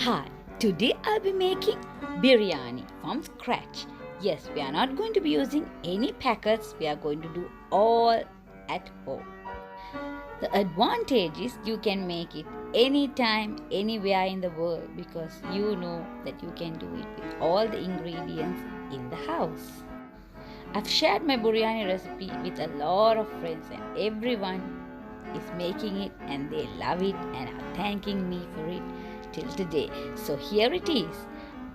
Hi, today I'll be making biryani from scratch. Yes, we are not going to be using any packets, we are going to do all at home. The advantage is you can make it anytime, anywhere in the world because you know that you can do it with all the ingredients in the house. I've shared my biryani recipe with a lot of friends and everyone is making it and they love it and are thanking me for it till today. So here it is,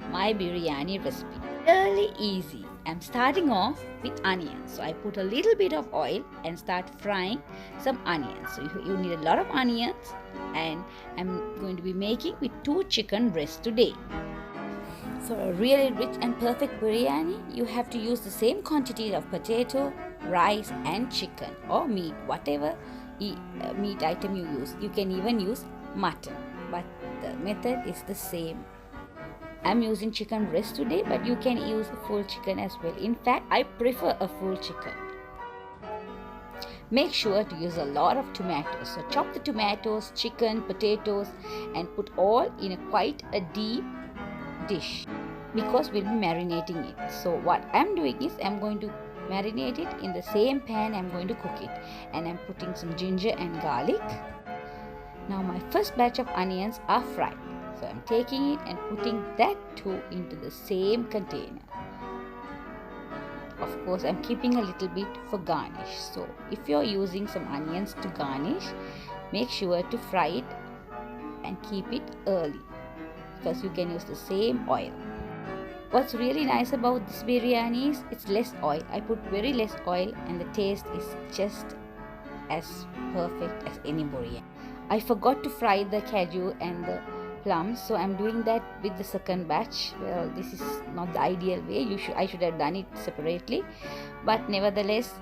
my biryani recipe. Really easy. I'm starting off with onions. So I put a little bit of oil and start frying some onions. So you need a lot of onions and I'm going to be making with 2 chicken breasts today. For a really rich and perfect biryani, you have to use the same quantity of potato, rice and chicken or meat, whatever meat item you use. You can even use mutton, but the method is the same. I'm using chicken breast today, but you can use a full chicken as well. In fact, I prefer a full chicken. Make sure to use a lot of tomatoes. So chop the tomatoes, chicken, potatoes and put all in quite a deep dish because we'll be marinating it. So what I'm doing is I'm going to marinate it in the same pan. I'm going to cook it and I'm putting some ginger and garlic. Now my first batch of onions are fried. So I'm taking it and putting that too into the same container. Of course, I'm keeping a little bit for garnish. So if you're using some onions to garnish, make sure to fry it and keep it early because you can use the same oil. What's really nice about this biryani is it's less oil. I put very less oil and the taste is just as perfect as any biryani. I forgot to fry the cashew and the plums, so I'm doing that with the second batch. Well, this is not the ideal way. I should have done it separately, but nevertheless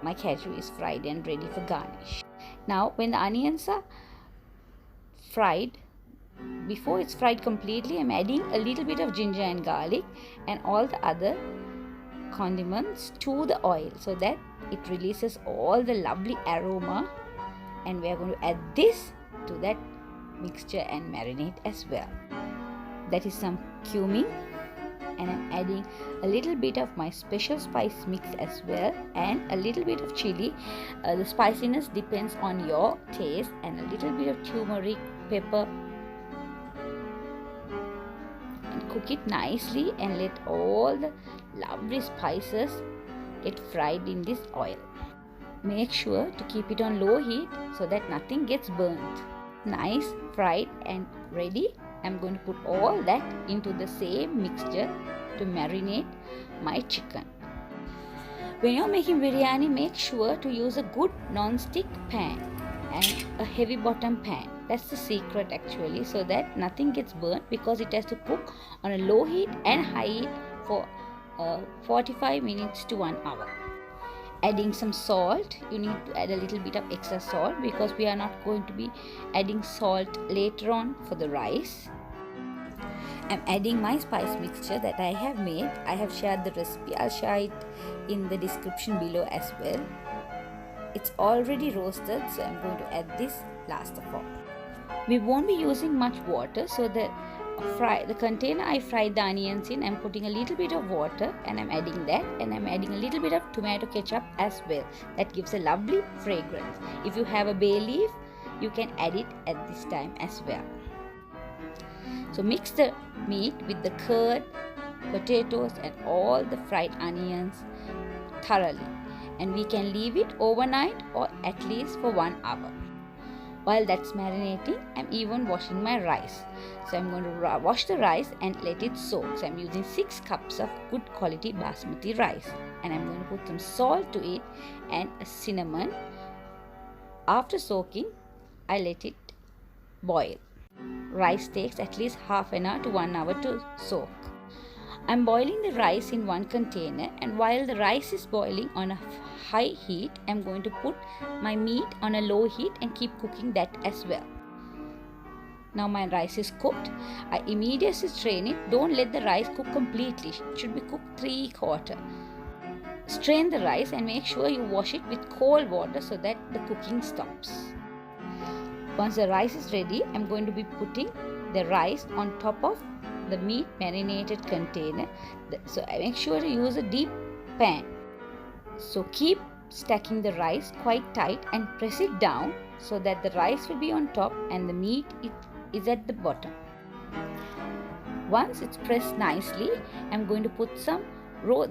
my cashew is fried and ready for garnish. Now when the onions are fried, before it's fried completely, I'm adding a little bit of ginger and garlic and all the other condiments to the oil so that it releases all the lovely aroma, and we are going to add this to that mixture and marinate as well. That is some cumin, and I'm adding a little bit of my special spice mix as well and a little bit of chili. The spiciness depends on your taste, and a little bit of turmeric, pepper, and cook it nicely and let all the lovely spices get fried in this oil. Make sure to keep it on low heat so that nothing gets burnt. Nice, fried and ready. I'm going to put all that into the same mixture to marinate my chicken. When you're making biryani, make sure to use a good non-stick pan and a heavy bottom pan. That's the secret actually, so that nothing gets burnt because it has to cook on a low heat and high heat for 45 minutes to 1 hour. Adding some salt. You need to add a little bit of extra salt because we are not going to be adding salt later on for the rice. I'm adding my spice mixture that I have made. I have shared the recipe. I'll share it in the description below as well. It's already roasted, so I'm going to add this last of all. We won't be using much water, so the container I fried the onions in, I'm putting a little bit of water and I'm adding that, and I'm adding a little bit of tomato ketchup as well. That gives a lovely fragrance. If you have a bay leaf, you can add it at this time as well. So mix the meat with the curd, potatoes and all the fried onions thoroughly, and we can leave it overnight or at least for 1 hour. While that's marinating, I'm even washing my rice. So I'm going to wash the rice and let it soak. So I'm using 6 cups of good quality Basmati rice. And I'm going to put some salt to it and a cinnamon. After soaking, I let it boil. Rice takes at least half an hour to 1 hour to soak. I'm boiling the rice in one container, and while the rice is boiling on a high heat, I'm going to put my meat on a low heat and keep cooking that as well. Now my rice is cooked. I immediately strain it. Don't let the rice cook completely. It should be cooked 3/4. Strain the rice and make sure you wash it with cold water so that the cooking stops. Once the rice is ready, I'm going to be putting the rice on top of the meat marinated container. So make sure to use a deep pan. So keep stacking the rice quite tight and press it down so that the rice will be on top and the meat is at the bottom. Once it's pressed nicely, I'm going to put some rose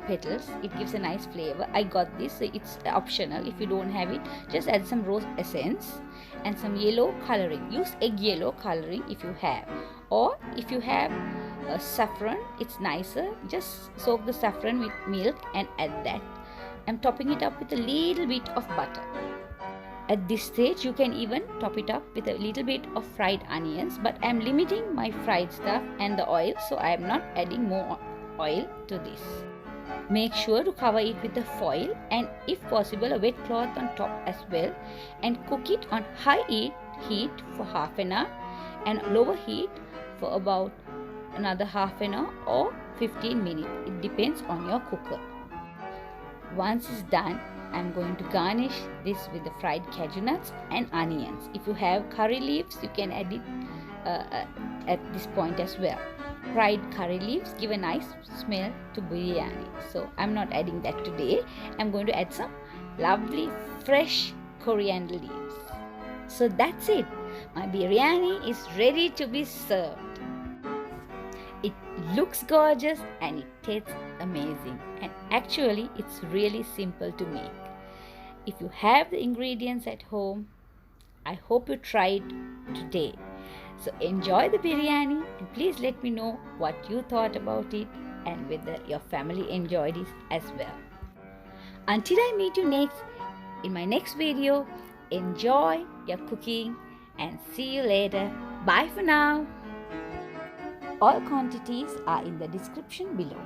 petals. It gives a nice flavor. I got this, so it's optional. If you don't have it, just add some rose essence and some yellow coloring. Use egg yellow coloring if you have, or if you have saffron, it's nicer. Just soak the saffron with milk and add that. I'm topping it up with a little bit of butter. At this stage, you can even top it up with a little bit of fried onions, but I'm limiting my fried stuff and the oil, so I am not adding more oil to this. Make sure to cover it with a foil and if possible a wet cloth on top as well, and cook it on high heat for half an hour and lower heat for about another half an hour or 15 minutes. It depends on your cooker. Once it's done, I'm going to garnish this with the fried cashew nuts and onions. If you have curry leaves, you can add it at this point as well. Fried curry leaves give a nice smell to biryani, so I'm not adding that today. I'm going to add some lovely fresh coriander leaves. So that's it. My biryani is ready to be served. It looks gorgeous and it tastes amazing, and actually it's really simple to make. If you have the ingredients at home, I hope you try it today. So enjoy the biryani and please let me know what you thought about it and whether your family enjoyed it as well. Until I meet you next in my next video, enjoy your cooking and see you later. Bye for now. All quantities are in the description below.